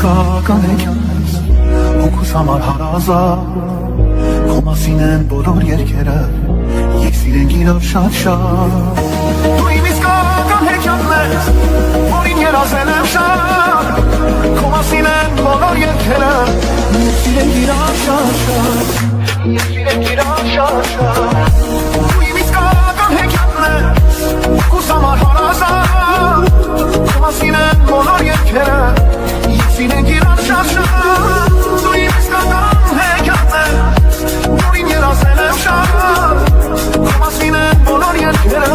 իսկական հեքիաթ հոգուս համար հարազատ քո մասին են բոլոր երգերը Եկ սիրենք իրար շատ Դու իմ իսկական հեքիաթն ես որին երազել եմ շատ Քո մասին են բոլոր երգերը Եկ սիրենք իրար շատ Եկ սիրենք իրար շատ Դու իմ իսկական հեքիաթն ես հոգուս համար հարազատ Քո մասին են բոլոր երգերը Եկ սիրենք իրար շատ Դու իմ իսկական հեքիաթն ես որին երազել եմ շատ Քո մասին են բոլոր երգերը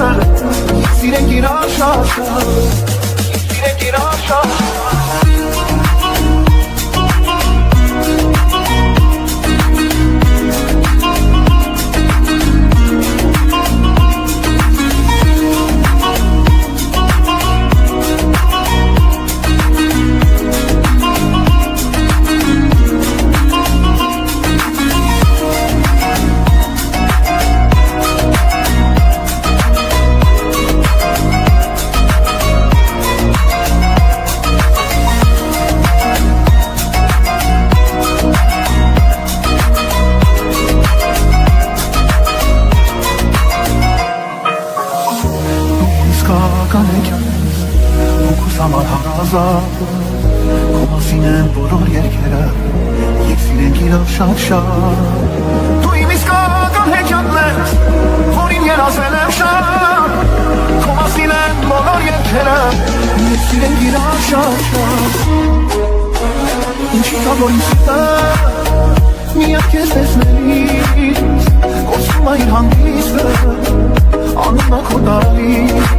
Եկ սիրենք իրար շատ Եկ սիրենք իրար շատ Համար հարազատ Քո մասին են բոլոր երգերը Եկ սիրենք իրար շատ Դու իմ իսկական հեքիաթն ես որին երազել եմ շատ Քո մասին են բոլոր երգերը Եկ սիրենք իրար շատ Ինչի կա որ իմ սիրտը միակ քեզ տեսնելիս Կորցնում է իր հանգիստը Անունը քո դալիս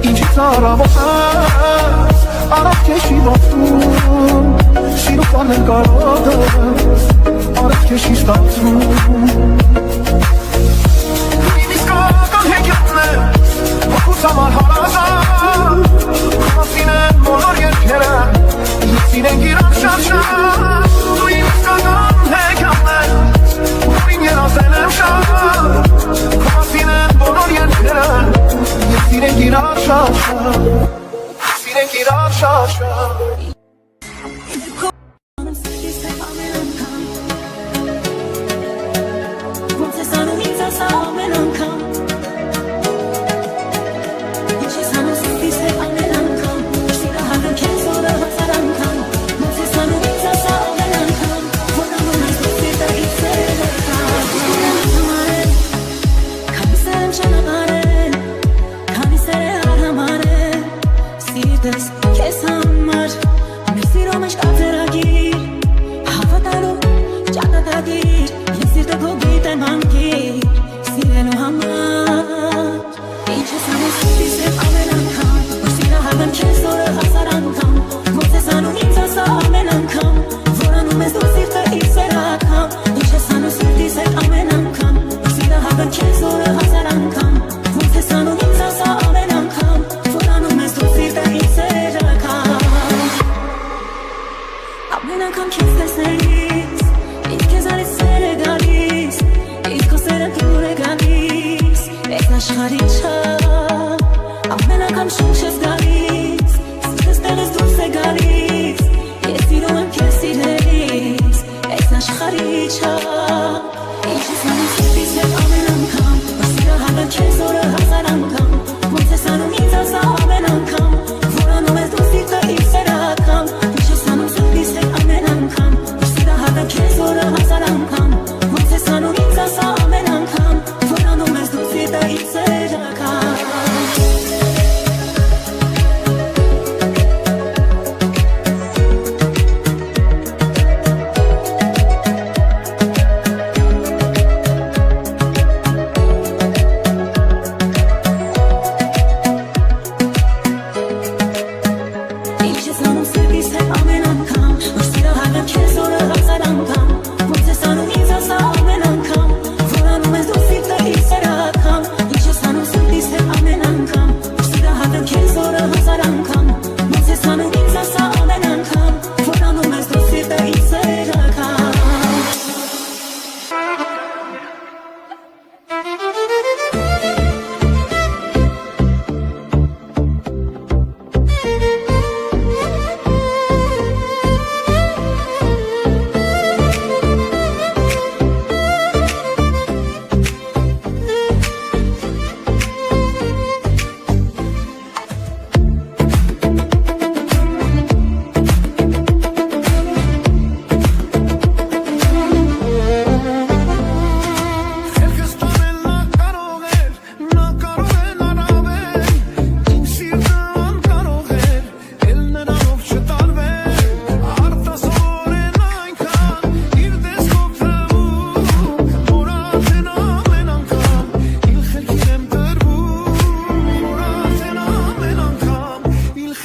Ինչից առավոտս Արավ քեշի ողտում Սիրու պարնել կարոտս Արավ քեշի ստացում Դու իմ իսկական հեքիաթն ես Հոգուս համար հարազատ Քո մասին են բոլոր երգերը Եկ սիրենք իրար շատ Դու իմ իսկական հեքիաթն ես որին երազել եմ շատ Քո մասին են բոլոր երգերը Եկ սիրենք իրար շատ Սիրենք իրար շատ Ոնց ես անում ինձ ասա ամեն անգամ Ինչ ես անում սիրտիս հետ ամեն անգամ Շիրահարում քեզ օրը հազար անգամ Ոնց ես անում ինձ ասա ամեն անգամ Որ անում ես դու սիրտը իմ սերը Քանի սեր եմ ճանապարհել Քանի սեր է արհամարել Սիրտս քեզ համար Մեր սիրո մեջ կա ձեռագիր Հավատալու ճակատագիր Ես սիրտը քո գիտեմ անգիր Սիրելու համար Ինչ ես անում սիրտիս հետ ամեն անգամ Որ սիրահարվեմ քեզ օրը հազար անգամ Ոնց ես անում ինձ ասա ամեն անգամ Որ անում ես դու սիրտը իմ սերական Ինչ ես անում սիրտիս հետ ամեն անգամ Որ սիրահարվեմ քեզ օրը հազար անգամ Ոնց ես անում ինձ ասա ամեն անգամ Որ անում ես դու սիրտը իմ սերական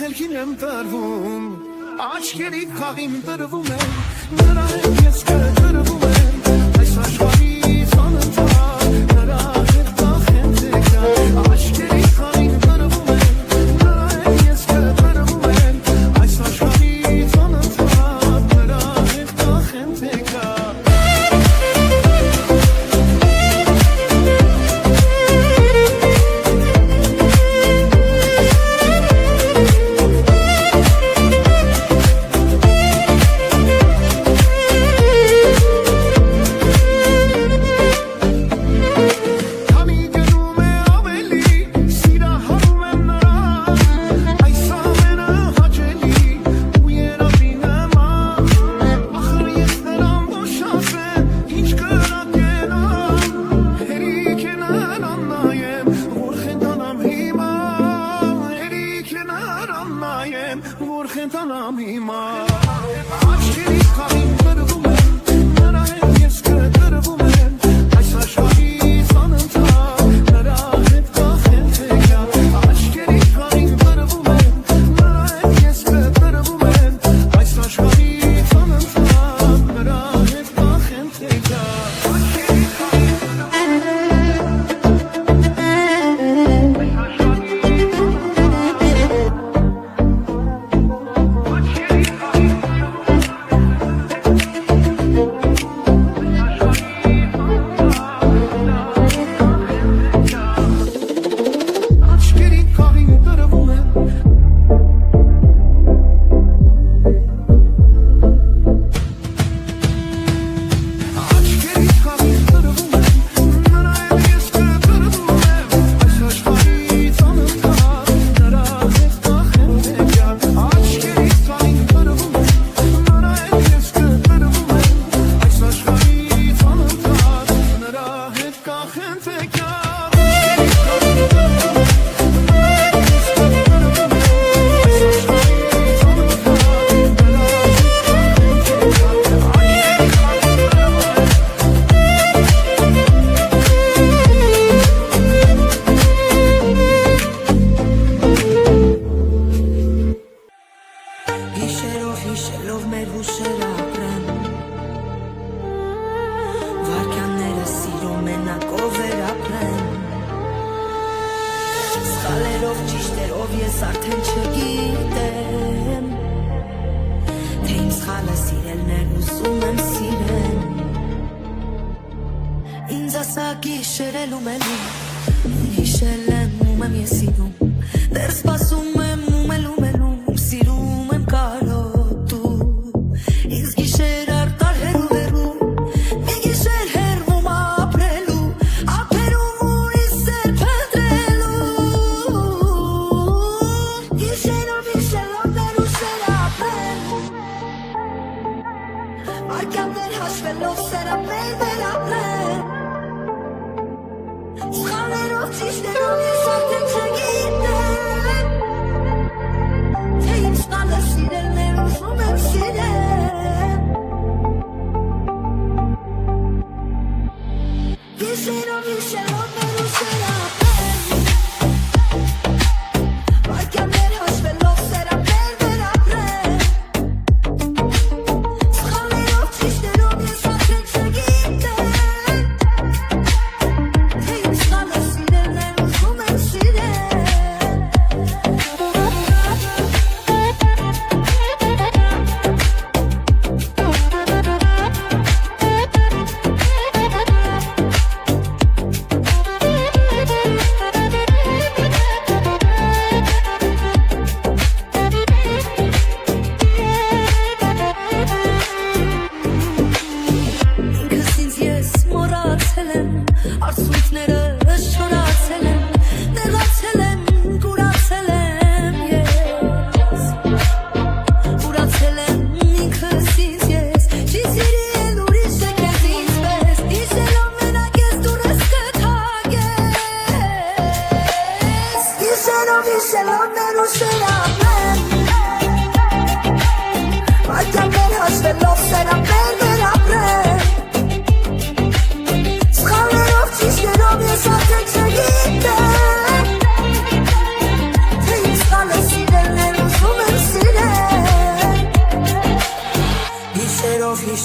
Ներքին եմ տրվում Աչքերի խաղին տրվում եմ Նրա հետ ես կտրվում եմ Այս աշխարհից անընդհատ Նրա հետ կախեմ տեկան Աչքերի խաղին տրվում եմ Նրա հետ ես կտրվում եմ Այս աշխարհից անընդհատ Նրա հետ կախեմ տեկան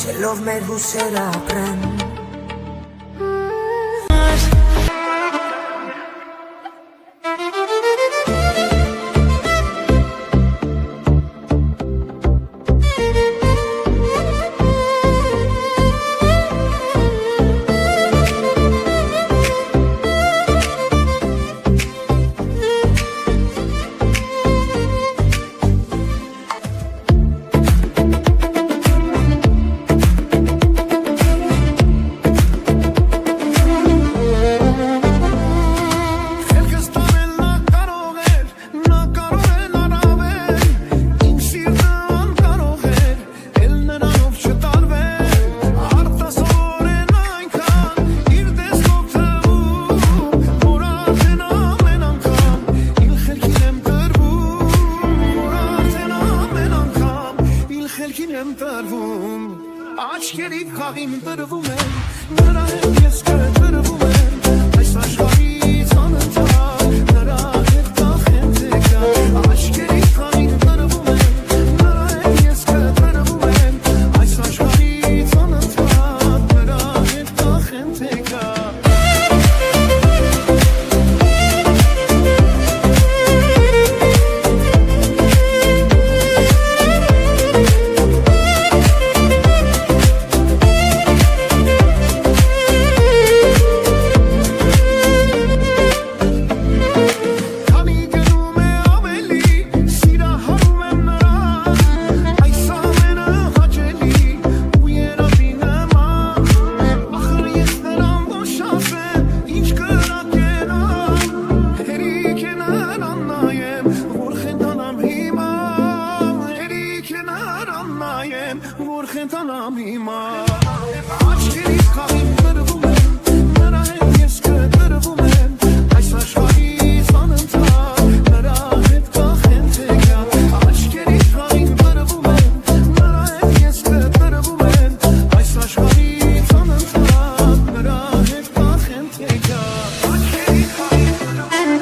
Հիշելով մեր հուսերը ապրեն Աչքերիդ խաղին տրվում եմ, նրա հետ ես կտրվում եմ, այս աշխարհից անընդհատ, նրա հետ կախեմ թե գա, աչքերիդ խաղին տրվում եմ, նրա հետ ես կտրվում եմ, այս աշխարհից անընդհատ, նրա հետ կախեմ թե գա Որ խենթանամ հիմա Աչքերիդ խաղին տրվում եմ Նրա հետ ես կտրվում եմ Այս աշխարհից անընդհատ Նրա հետ կախեմ թե գա Աչքերիդ խաղին տրվում եմ Նրա հետ ես կտրվում եմ Այս աշխարհից անընդհատ Նրա հետ կախեմ թե գա Աչքերիդ խաղին տրվում եմ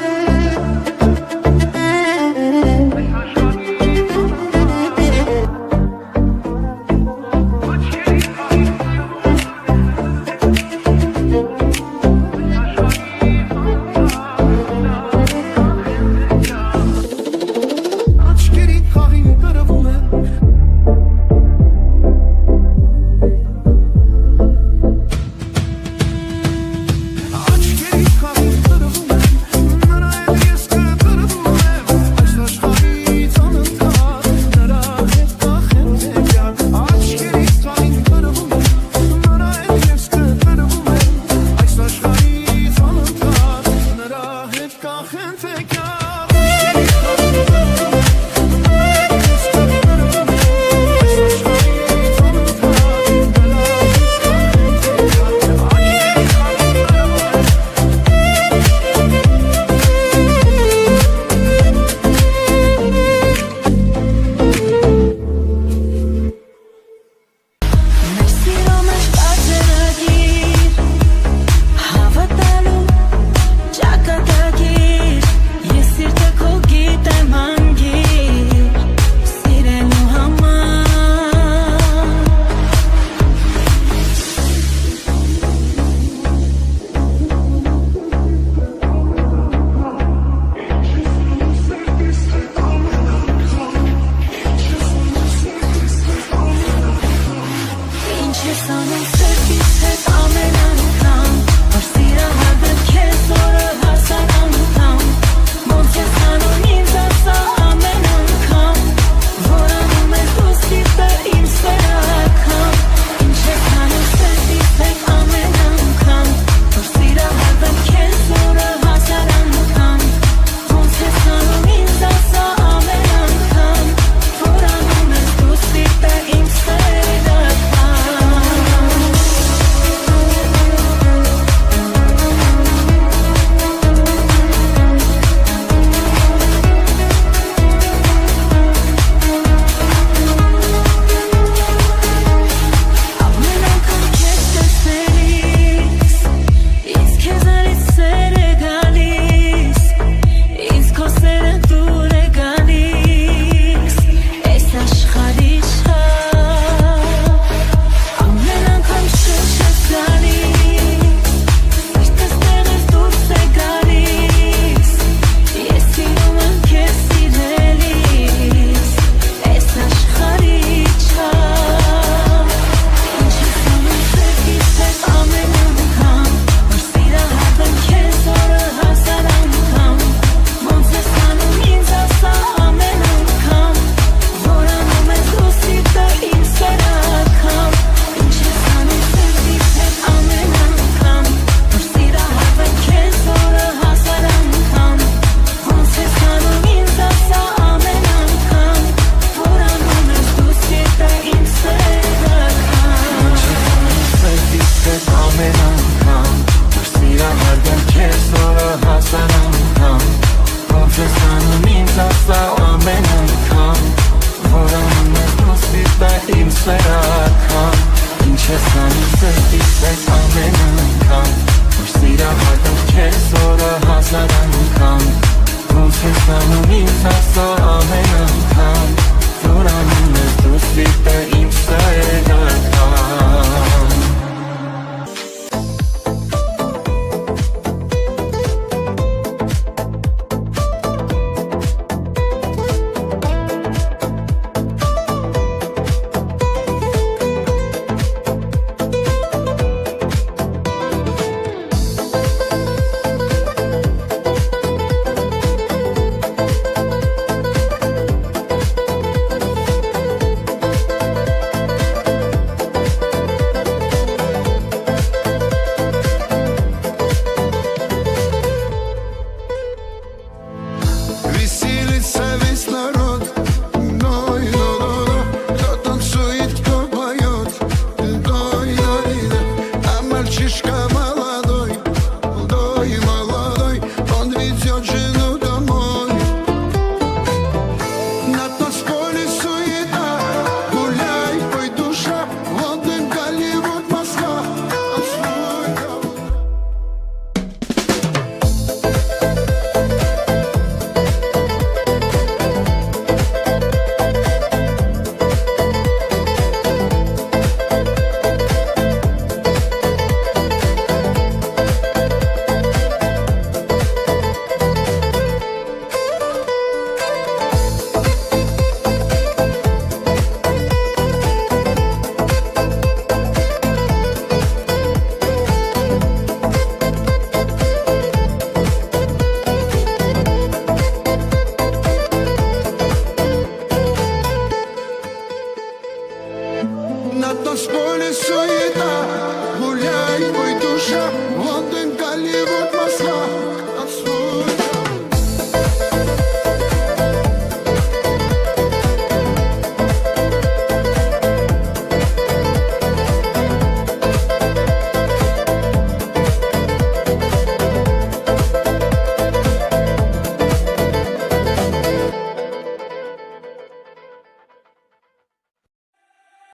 ասա ամեն անգամ Որ անում ես դու սպիտը